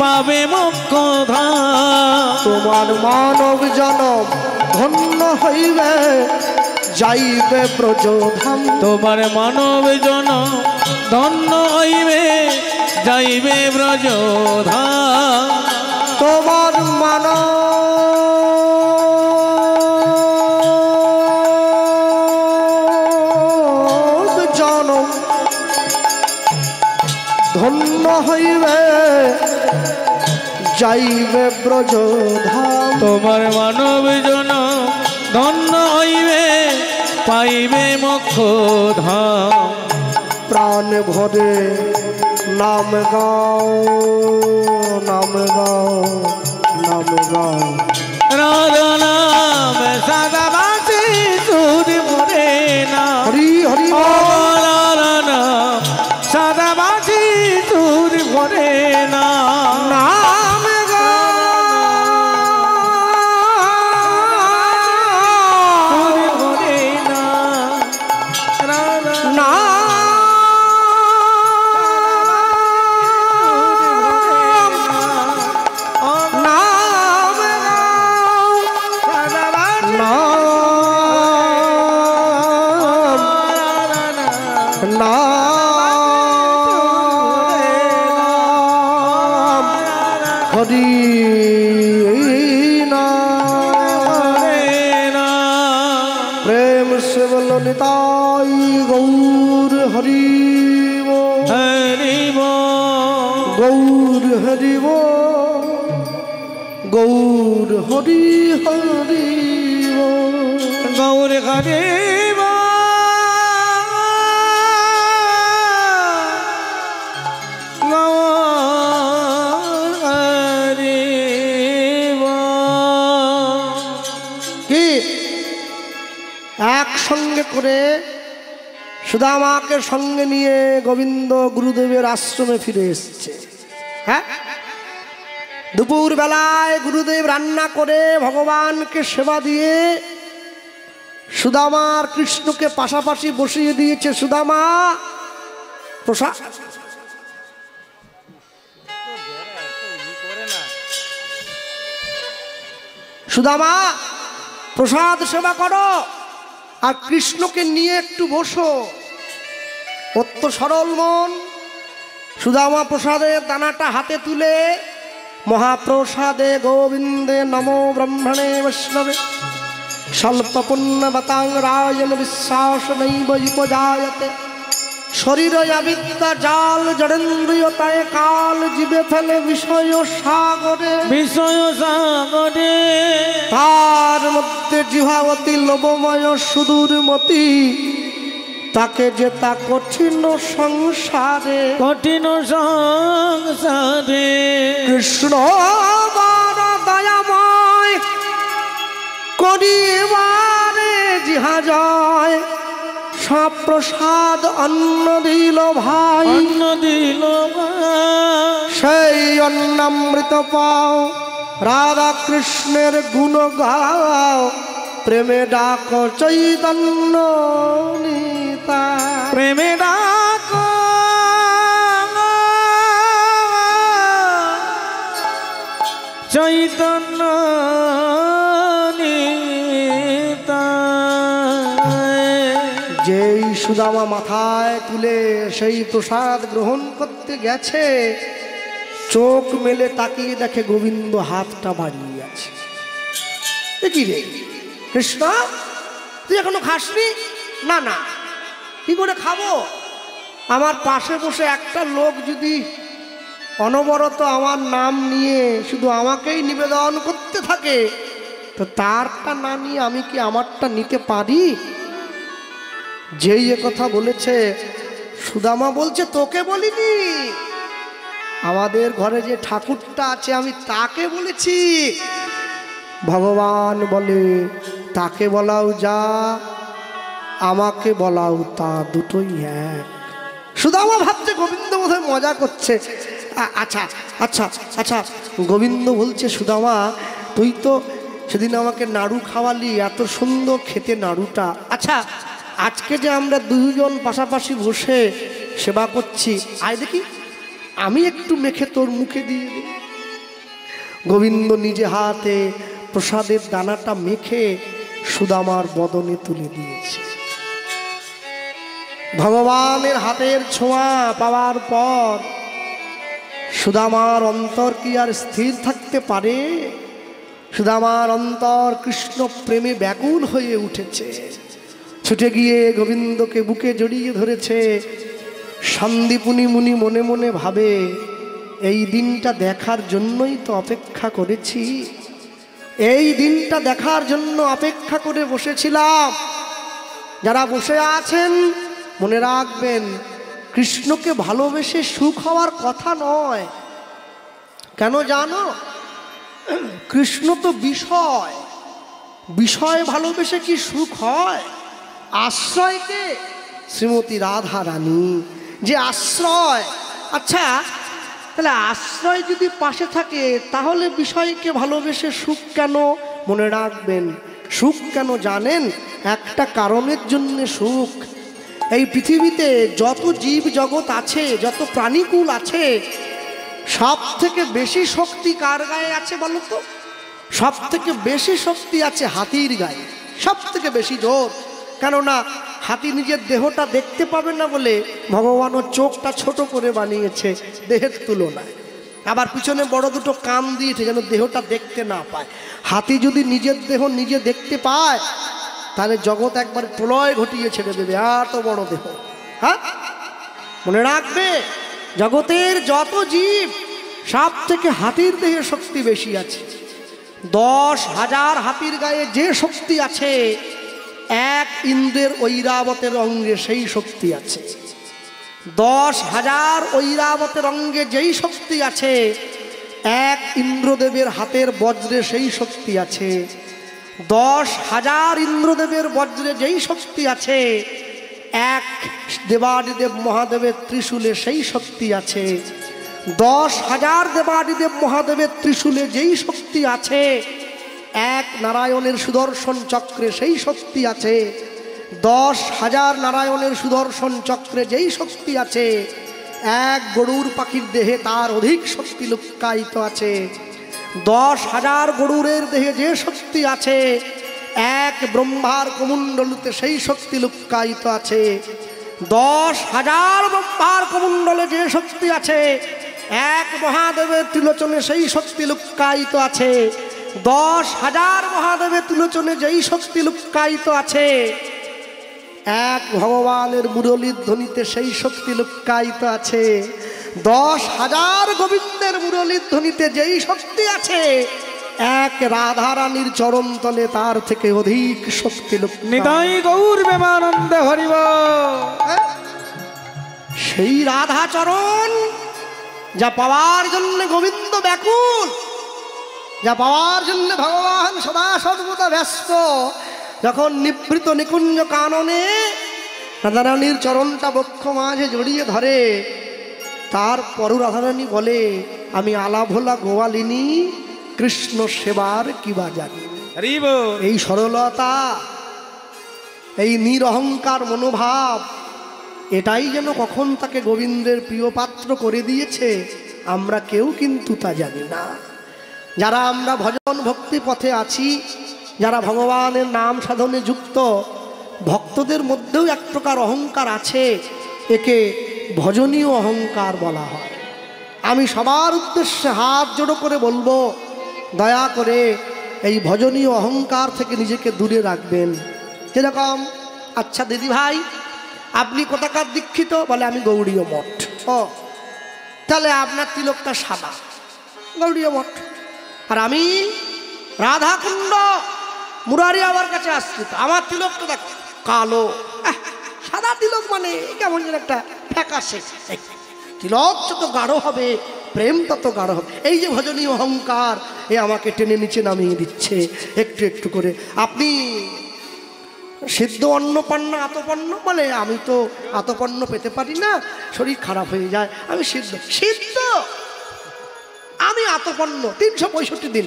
B: পাবে মোক্ষ ধাম।
A: তোমার মানব জনম ধন্য হইবে, যাইবে ব্রজধাম।
B: তোমার মানব জনম ধন্য হইবে, যাইবে ব্রজধাম।
A: তোমার মানব জনম ধন্য হইবে, যাইবে ব্রজধাম।
B: তোমার মানব জনম ধন্য হইবে, পাইবে মোক্ষ ধাম।
A: প্রাণ ভরে নাম গাও, নাম গাও, নাম গাও।
B: রাধা নাম সদা বাঁচে সুর মরে না।
A: হরি হরি
B: রাধা নাম সদা বাঁচে সুর মরে না।
A: নাম হরি প্রেম সে বল নিতাই গৌর হরি
B: হরিব
A: গৌর হরিব গৌর হরি হরি
B: গৌর হরিব
A: একসঙ্গে করে সুদামাকে সঙ্গে নিয়ে গোবিন্দ গুরুদেবের আশ্রমে ফিরে এসছে। হ্যাঁ, দুপুর বেলায় গুরুদেব রান্না করে ভগবানকে সেবা দিয়ে সুদামা আর কৃষ্ণকে পাশাপাশি বসিয়ে দিয়েছে। সুদামা প্রসাদ, সুদামা প্রসাদ সেবা করো, আর কৃষ্ণকে নিয়ে একটু বসো। অত্য সরল মন। সুদামা প্রসাদের দানাটা হাতে তুলে মহাপ্রসাদে গোবিন্দে নমো ব্রহ্মণে বৈষ্ণবে স্বল্প পুণ্যবতাং রাজন বিশ্বাস নৈব উপজায়তে শরীর আবিদ্যা জাল জড়েন্দ্রিয়তায় কাল জীবে ফেলে বিষয় সাগরে তার মধ্যে জিহাবতী লোভময় সুদূরমতি তাকে যে তা কঠিন সংসারে কৃষ্ণ বড় দয়াময় করিবারে জিহা জয় সপ্রসাদ অন্ন দিল ভাই,
B: অন্ন দিল
A: সেই অন্নামৃত পাও, রাধা কৃষ্ণের গুণ গাও, প্রেমে ডাক চৈতন্য নিতাই।
B: প্রেমে ডাক চৈতন্য
A: যেই সুদামা মাথায় তুলে সেই প্রসাদ গ্রহণ করতে গেছে, চোখ মেলে তাকিয়ে দেখে গোবিন্দ হাতটা বাড়িয়ে আছে। কি রে কৃষ্ণ, তুই এখনো খাসনি? না না, কি করে খাবো? আমার পাশে বসে একটা লোক যদি অনবরত আমার নাম নিয়ে শুধু আমাকেই নিবেদন করতে থাকে, তো তারটা না নিয়ে আমি কি আমারটা নিতে পারি? যেই কথা বলেছে, সুদামা বলছে তোকে বলিনি, আমাদের ঘরে যে ঠাকুরটা আছে আমি তাকে বলেছি। ভগবান বলে তাকে বলাও যা, আমাকে বলাও তা, দুটোই এক। সুদামা ভাবছে গোবিন্দ বোধহয় মজা করছে। আচ্ছা আচ্ছা আচ্ছা, গোবিন্দ বলছে সুদামা তুই তো সেদিন আমাকে নাড়ু খাওয়ালি, এত সুন্দর খেতে নাড়ুটা। আচ্ছা আজকে যে আমরা দুজন পাশাপাশি বসে সেবা করছি, আয় দেখি আমি একটু মেখে তোর মুখে দিয়ে দিই। গোবিন্দ নিজে হাতে প্রসাদের দানাটা মেখে সুদামার বদনে তুলে দিয়েছে। ভগবানের হাতের ছোঁয়া পাওয়ার পর সুদামার অন্তর কি আর স্থির থাকতে পারে? সুদামার অন্তর কৃষ্ণ প্রেমে ব্যাকুল হয়ে উঠেছে। ছুটে গিয়ে গোবিন্দকে বুকে জড়িয়ে ধরেছে। সন্দীপুনি মুনি মনে মনে ভাবে, এই দিনটা দেখার জন্যই তো অপেক্ষা করেছি, এই দিনটা দেখার জন্য অপেক্ষা করে বসেছিলাম। যারা বসে আছেন মনে রাখবেন, কৃষ্ণকে ভালোবেসে সুখ হওয়ার কথা নয়। কেন জানো? কৃষ্ণ তো বিষয়, বিষয় ভালোবেসে কি সুখ হয়? আশ্রয়কে শ্রীমতী রাধা রানী যে আশ্রয়। আচ্ছা তাহলে আশ্রয় যদি পাশে থাকে, তাহলে বিষয়কে ভালোবেসে সুখ কেন? মনে রাখবেন, সুখ কেন জানেন? একটা কারণের জন্য সুখ। এই পৃথিবীতে যত জীব জগৎ আছে, যত প্রাণীকুল আছে, সব থেকে বেশি শক্তি কার গায়ে আছে বলো তো? সব থেকে বেশি শক্তি আছে হাতির গায়ে, সব থেকে বেশি জোর। কেননা হাতি নিজের দেহটা দেখতে পাবে না বলে ভগবানও চোখটা ছোট করে বানিয়েছে দেহের তুলনায়। আবার পিছনে বড় দুটো কান দিয়েছে যেন দেহটা দেখতে না পায়। হাতি যদি নিজের দেহ নিজে দেখতে পায়, তাহলে জগৎ একবার প্রলয় ঘটিয়ে ছেড়ে দেবে, এত বড় দেহ। হ্যাঁ, মনে রাখবে, জগতের যত জীব সব থেকে হাতির দেহে শক্তি বেশি আছে। 10,000 হাতির গায়ে যে শক্তি আছে, এক ইন্দ্রের ঐরাবতের অঙ্গে সেই শক্তি আছে। 10,000 ঐরাবতের অঙ্গে যেই শক্তি আছে, এক ইন্দ্রদেবের হাতের বজ্রে সেই শক্তি আছে। 10,000 ইন্দ্রদেবের বজ্রে যেই শক্তি আছে, এক দেবাদিদেব মহাদেবের ত্রিশূলে সেই শক্তি আছে। 10,000 দেবাদিদেব মহাদেবের ত্রিশূলে যেই শক্তি আছে, এক নারায়ণের সুদর্শন চক্রে সেই শক্তি আছে। 10,000 নারায়ণের সুদর্শন চক্রে যেই শক্তি আছে, এক গরুর পাখির দেহে তার অধিক শক্তি লুক্কায়িত আছে। 10,000 গরুরের দেহে যে শক্তি আছে, এক ব্রহ্মার কমণ্ডলতে সেই শক্তি লুক্কায়িত আছে। 10,000 ব্রহ্মার কমণ্ডলে যে শক্তি আছে, এক মহাদেবের ত্রিলোচনে সেই শক্তি লুক্কায়িত আছে। 10,000 মহাদেবের ত্রিলোচনে যেই শক্তি লুক্কায়িত আছে, এক ভগবানের মুরলীর ধ্বনিতে সেই শক্তি লুক্কায়িত আছে। 10,000 গোবিন্দের মুরলীর ধ্বনিতে যেই শক্তি আছে, এক রাধারানীর চরণ তলে তার থেকে অধিক শক্তি লুক্কায়িত।
B: নিতাই গৌর প্রেমানন্দে হরি বল।
A: সেই রাধা চরণ যা পাওয়ার জন্য গোবিন্দ ব্যাকুল, যা পাওয়ার জন্য ভগবান সদা সর্বদা ব্যস্ত। যখন নিভৃত নিকুঞ্জ কাননে রাধারানীর চরণটা বক্ষ মাঝে জড়িয়ে ধরে। তারপরও রাধারানী বলে, আমি আলা ভোলা গোয়ালিনী, কৃষ্ণ সেবার কিবা জানি। এই সরলতা, এই নিরহংকার মনোভাব, এটাই যেন কখন তাকে গোবিন্দের প্রিয় পাত্র করে দিয়েছে আমরা কেউ কিন্তু তা জানি না। যারা আমরা ভজন ভক্তি পথে আছি, যারা ভগবানের নাম সাধনে যুক্ত, ভক্তদের মধ্যেও এক প্রকার অহংকার আছে, একে ভজনীয় অহংকার বলা হয়। আমি সবার উদ্দেশ্যে হাত জোড়ো করে বলবো, দয়া করে এই ভজনীয় অহংকার থেকে নিজেকে দূরে রাখবেন। যেরকম, আচ্ছা দিদি ভাই আপনি কোথাকার দীক্ষিত? বলে আমি গৌড়ীয় মঠ। ও, তাহলে আপনার তিলকটা সাদা, গৌড়ীয় মঠ। আর আমি রাধাকুণ্ড মুরারি আমার কাছে আশ্রিত, আমার তিলকটা দেখ কালো। সাদা তিলক মানে কেমন যেন একটা ফ্যাকাশে। তিলক যত গাঢ় হবে প্রেম তত গাঢ় হবে। এই যে ভজনীয় অহংকার, এ আমাকে টেনে নিচে নামিয়ে দিচ্ছে একটু একটু করে। আপনি সিদ্ধ অন্নপন্ন আতপন্ন, বলে আমি তো আতপন্ন পেতে পারি না, শরীর খারাপ হয়ে যায়, আমি সিদ্ধ। সিদ্ধ আমি আতপন্ন 365 দিন,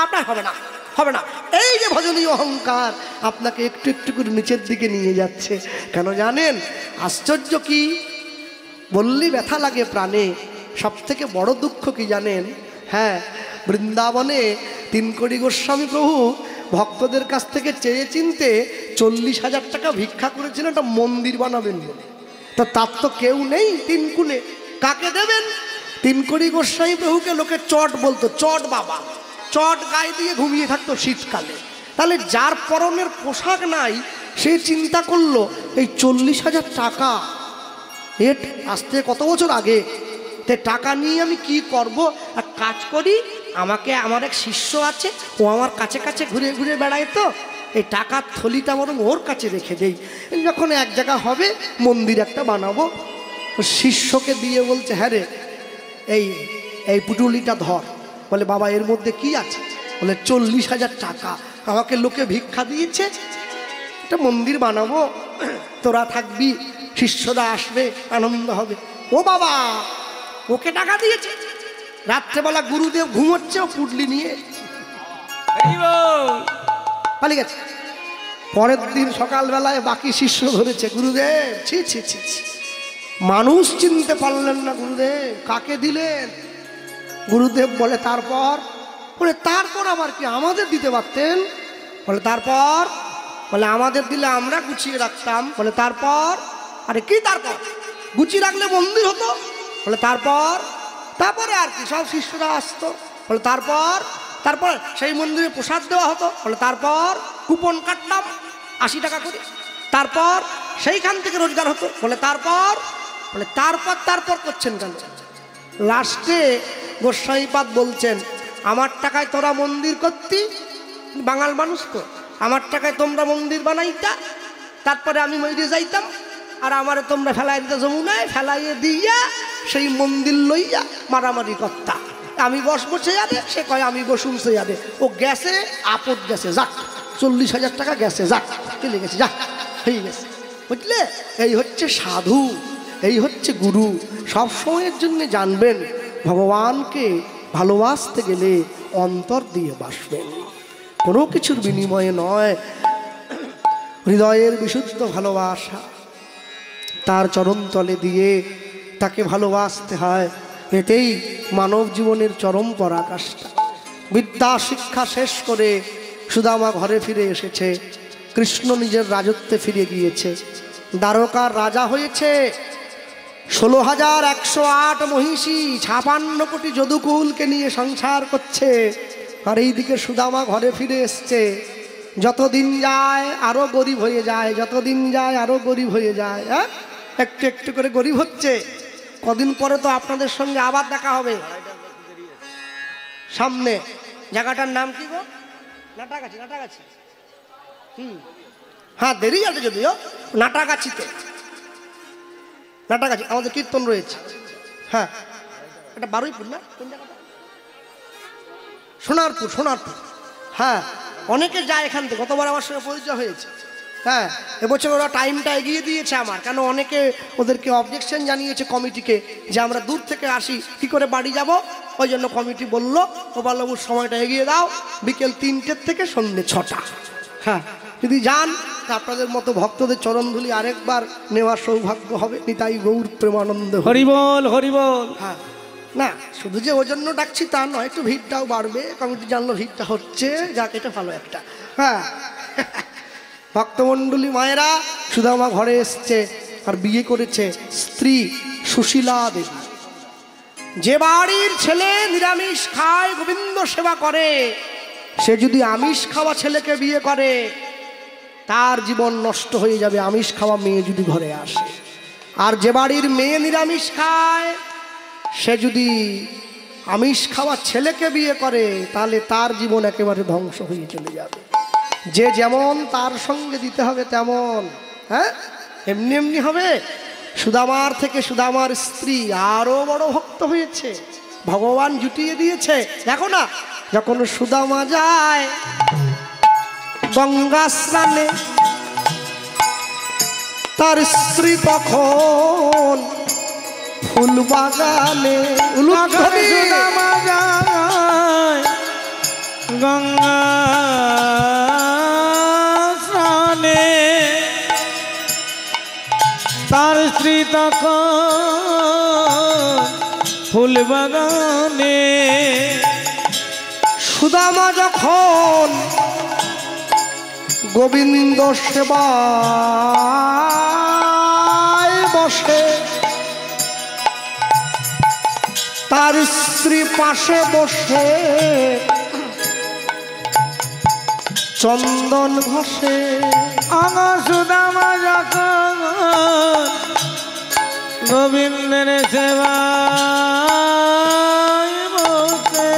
A: আপনার হবে না, হবে না। এই যে ভজনীয় অহংকার আপনাকে একটু একটু করে নিচের দিকে নিয়ে যাচ্ছে। কেন জানেন? আশ্চর্য কি, বললি ব্যথা লাগে প্রাণে। সব থেকে বড় দুঃখ কি জানেন? হ্যাঁ, বৃন্দাবনে 3 কোটি গোস্বামী প্রভু ভক্তদের কাছ থেকে চেয়ে চিনতে 40,000 টাকা ভিক্ষা করেছিলেন একটা মন্দির বানাবেন বলে। তো তার তো কেউ নেই 3 কুলে, কাকে দেবেন? 3 কোটি গোস্বামী প্রভুকে লোকে চট বলতো, চট বাবা। চট গায়ে দিয়ে ঘুমিয়ে থাকতো শীতকালে। তাহলে যার পরনের পোশাক নাই সে চিন্তা করলো এই 40,000 টাকা, এর আসতে কত বছর আগে, তে টাকা নিয়ে আমি কি করব? আর কাজ করি, আমাকে আমার এক শিষ্য আছে, ও আমার কাছে কাছে ঘুরে ঘুরে বেড়ায়, তো এই টাকার থলিটা বরং ওর কাছে রেখে দেই, যখন এক জায়গা হবে মন্দির একটা বানাবো। শিষ্যকে দিয়ে বলছে, হ্যাঁ রে এই এই পুটুলিটা ধর। বলে বাবা এর মধ্যে কি আছে? বলে 40,000 টাকা আমাকে লোকে ভিক্ষা দিয়েছে, একটা মন্দির বানাবো, তোরা থাকবি, শিষ্যরা আসবে, আনন্দ হবে। ও বাবা, ওকে টাকা দিয়েছে? রাত্রেবেলা গুরুদেব ঘুমোচ্ছে, ও পুটলি নিয়ে পালিয়ে গেছে। পরের দিন সকালবেলায় বাকি শিষ্য ধরেছে, গুরুদেব ছি ছি ছি ছি, মানুষ চিনতে পারলেন না গুরুদেব, কাকে দিলেন? গুরুদেব বলে তারপর? বলে তারপর আবার কি, আমাদের দিতে পারতেন। বলে তারপর? বলে আমাদের দিলে আমরা গুছিয়ে রাখতাম। বলে তারপর? আরে কি তারপর? গুছিয়ে রাখলে মন্দির হতো। বলে তারপর? তারপরে আর কি, সব শিষ্যরা আসতো। বলে তারপর? তারপর সেই মন্দিরে প্রসাদ দেওয়া হতো। বলে তারপর? কুপন কাটতাম 80 টাকা করে। তারপর সেইখান থেকে রোজগার হতো। বলে তারপর? বলে তারপর তারপর করছেন কেন? লাস্টে গোস্বামীপাদ বলছেন, আমার টাকায় তোরা মন্দির করতি, বাঙাল মানুষ তো, আমার টাকায় তোমরা মন্দির বানাইতা, তারপরে আমি মরে যাইতাম, আর আমারে তোমরা ফেলাই দিতে যমুনায়, ফেলাইয়ে দিয়া সেই মন্দির লইয়া মারামারি করতা। আমি বসবো চেয়ারে, সে কয় আমি বসুন চেয়ারে। ও গেছে, আপদ গেছে, যাক 40,000 টাকা গেছে, যাক চলে গেছে, যাক হয়ে গেছে। বুঝলে, এই হচ্ছে সাধু, এই হচ্ছে গুরু। সব সময়ের জন্য জানবেন, ভগবানকে ভালোবাসতে গেলে অন্তর দিয়ে বাসবেন, কোনো কিছুর বিনিময়ে নয়। হৃদয়ের বিশুদ্ধ ভালোবাসা, তার চরণতলে দিয়ে তাকে ভালোবাসতে হয়। এতেই মানব জীবনের চরম পরাকাষ্ঠা। বিদ্যা শিক্ষা শেষ করে সুদামা ঘরে ফিরে এসেছে, কৃষ্ণ নিজের রাজত্বে ফিরে গিয়েছে, দ্বারকার রাজা হয়েছে। 16,108 মহিষী, 56 কোটি যদুকুলকে নিয়ে সংসার করছে। আর এইদিকে সুদামা ঘরে ফিরে এসছে। যতদিন যায় আরো গরিব হয়ে যায়, যতদিন যায় আরো গরিব হয়ে যায়। হ্যাঁ, একটু একটু করে গরিব হচ্ছে। কদিন পরে তো আপনাদের সঙ্গে আবার দেখা হবে সামনে। জায়গাটার নাম কি গো? নাটাগাছি। নাটাগাছি, হ্যাঁ দেরি আছে যদিও, নাটাগাছিতে। নাটাগাছি আমাদের কীর্তন রয়েছে। হ্যাঁ, এটা বারুইপুর না, কোন জায়গাটা? সোনারপুর। সোনারপুর, হ্যাঁ। অনেকে যায় এখান থেকে, গতবার আমার সঙ্গে পরিচয় হয়েছে। হ্যাঁ, এবছর ওরা টাইমটা এগিয়ে দিয়েছে আমার, কেন অনেকে ওদেরকে অবজেকশন জানিয়েছে কমিটিকে যে আমরা দূর থেকে আসি, কি করে বাড়ি যাব। ওই জন্য কমিটি বলল গোপালবাবুর সময়টা এগিয়ে দাও, বিকেল 3টের থেকে সন্ধ্যে 6টা। হ্যাঁ, যদি যান তা আপনাদের মতো ভক্তদের চরণধুলি আরেকবার নেওয়ার সৌভাগ্য হবে। নিতাই গৌর প্রেমানন্দ
B: হরি বল, হরি বল।
A: হ্যাঁ, না শুধু যে ওই জন্য ডাকছি তা নয়, একটু ভিড়টাও বাড়বে, কমিটি জানলো ভিড়টা হচ্ছে, যাক এটা ভালো একটা। হ্যাঁ, ভক্তমণ্ডলী মায়েরা, সুদামা ঘরে এসছে আর বিয়ে করেছে স্ত্রী সুশীলা দেবী। যে বাড়ির ছেলে নিরামিষ খায়, গোবিন্দ সেবা করে, সে যদি আমিষ খাওয়া ছেলেকে বিয়ে করে তার জীবন নষ্ট হয়ে যাবে, আমিষ খাওয়া মেয়ে যদি ঘরে আসে। আর যে বাড়ির মেয়ে নিরামিষ খায়, সে যদি আমিষ খাওয়া ছেলেকে বিয়ে করে তাহলে তার জীবন একেবারে ধ্বংস হয়ে চলে যাবে। যে যেমন তার সঙ্গে দিতে হবে তেমন। হ্যাঁ, এমনি এমনি হবে। সুদামার থেকে সুদামার স্ত্রী আরো বড় ভক্ত হয়েছে, ভগবান জুটিয়ে দিয়েছে। দেখো না, যখন সুদামা যায় গঙ্গা স্নানে, তার স্ত্রী তখন ফুল বাগানে
B: সুদামা যায় গঙ্গা স্নানে, তার স্ত্রী তখন ফুল বাগানে।
A: সুদামা যখন গোবিন্দ সেবায় বসে, তার স্ত্রী পাশে বসে চন্দন ঘষে।
B: আমার সুদামা যখন গোবিন্দের সেবায় বসে,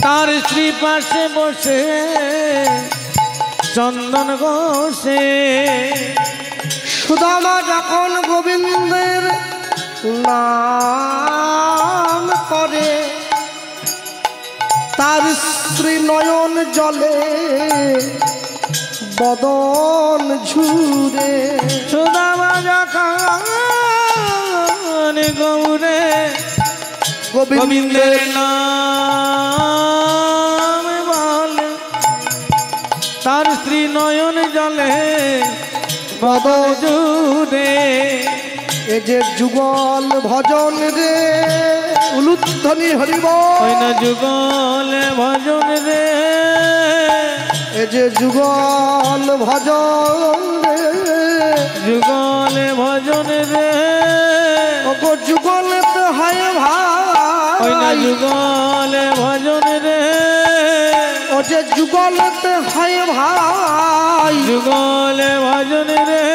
B: তার স্ত্রী পাশে বসে চন্দন ঘষে।
A: সুদামা যখন গোবিন্দের নাম করে, তার স্ত্রী নয়ন জলে বদন ঝুরে।
B: সুদামা যখন গৌরে গোবিন্দের নাম বলে, তার স্ত্রী নয়ন জলে বদন ঝুরে।
A: এ যে যুগল ভজন রে, উলুধ্বনি হরিব
B: না যুগল ভজন রে,
A: এ যে যুগল ভজন রে,
B: যুগল ভজন রে।
A: ওগো যুগলেতে হয় ভাই,
B: না যুগল ভজন রে,
A: ও যে যুগলেতে হয় ভাই,
B: যুগল ভজন রে,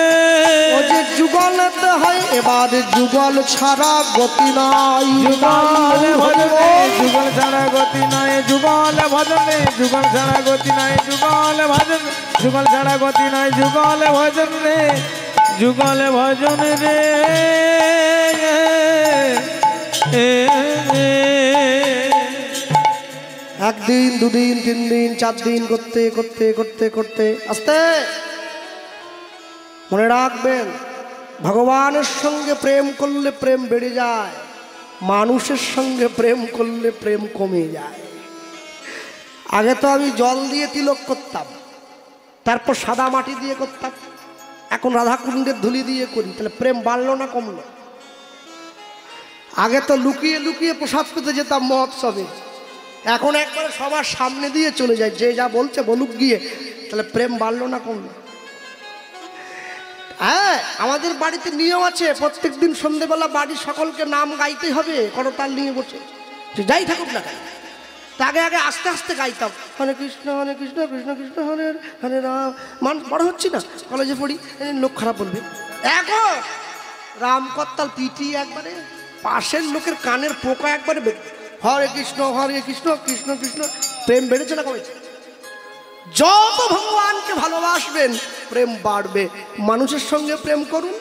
A: ও যে যুগলেতে হয়। এবার যুগল ছাড়া গতি নাই,
B: যুগল ভজনে যুগল ছাড়া গতি নাই, যুগল ভজনে যুগল ছাড়া গতি নাই, যুগল ভজন যুগল ছাড়া গতি নাই, যুগল ভজন রে, যুগল ভজন রে।
A: একদিন দুদিন 3 দিন 4 দিন করতে করতে করতে করতে আস্তে মনে রাখবেন, ভগবানের সঙ্গে প্রেম করলে প্রেম বেড়ে যায়, মানুষের সঙ্গে প্রেম করলে প্রেম কমে যায়। আগে তো আমি জল দিয়ে তিলক করতাম, তারপর সাদা মাটি দিয়ে করতাম, এখন রাধাকুণ্ডের ধুলি দিয়ে করি, তাহলে প্রেম বাড়লো না কমলো? আগে তো লুকিয়ে লুকিয়ে প্রসাদ পেতে যেতাম মহোৎসবে, এখন একবারে সবার সামনে দিয়ে চলে যায়, যে যা বলছে বলুক গিয়ে, তাহলে প্রেম বাড়লো না কমলো? হ্যাঁ, আমাদের বাড়িতে নিয়ম আছে, প্রত্যেক দিন সন্ধ্যেবেলা বাড়ির সকলকে নাম গাইতে হবে, করতাল নিয়ে বসে, যাই থাকুক না কেন। তা আগে আগে আস্তে আস্তে গাইতাম, হরে কৃষ্ণ কৃষ্ণ কৃষ্ণ হরে হরে রাম। মানুষ বড় হচ্ছি না, কলেজে পড়ি, লোক খারাপ বলবে। এখন রাম করতাল পিটিয়ে একবারে পাশের লোকের কানের পোকা একবারে হরে কৃষ্ণ কৃষ্ণ কৃষ্ণ। প্রেম বেড়েছে না কমেছে? যত ভগবানকে ভালোবাসবেন প্রেম বাড়বে। মানুষের সঙ্গে প্রেম করুন।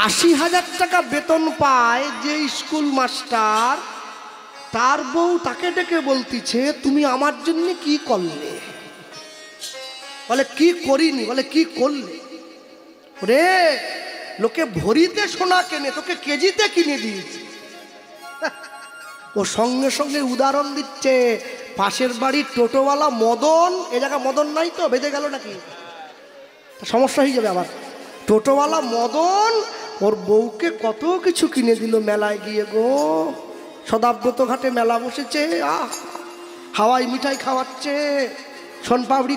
A: 80,000 টাকা বেতন পায় যে স্কুল মাস্টার, তার বউ তাকে ডেকে বলতিছে তুমি আমার জন্য কি করলে? বলে কি করিনি, বলে কি করলে? রে লোকে ভরিতে সোনা কেনে, তোকে কেজিতে কিনে দিয়েছি। ও সঙ্গে সঙ্গে উদাহরণ দিচ্ছে, পাশের বাড়ির টোটোওয়ালা মদন, এ জায়গা মদন নাই তো, বেঁধে গেল নাকি, সমস্যা হয়ে যাবে আবার। টোটোওয়ালা মদন ওর বউকে কত কিছু কিনে দিল মেলায় গিয়ে গো। সদাব্রত ঘাটে মেলা বসেছে, হাওয়াই মিঠাই খাওয়াচ্ছে, সোনপাপড়ি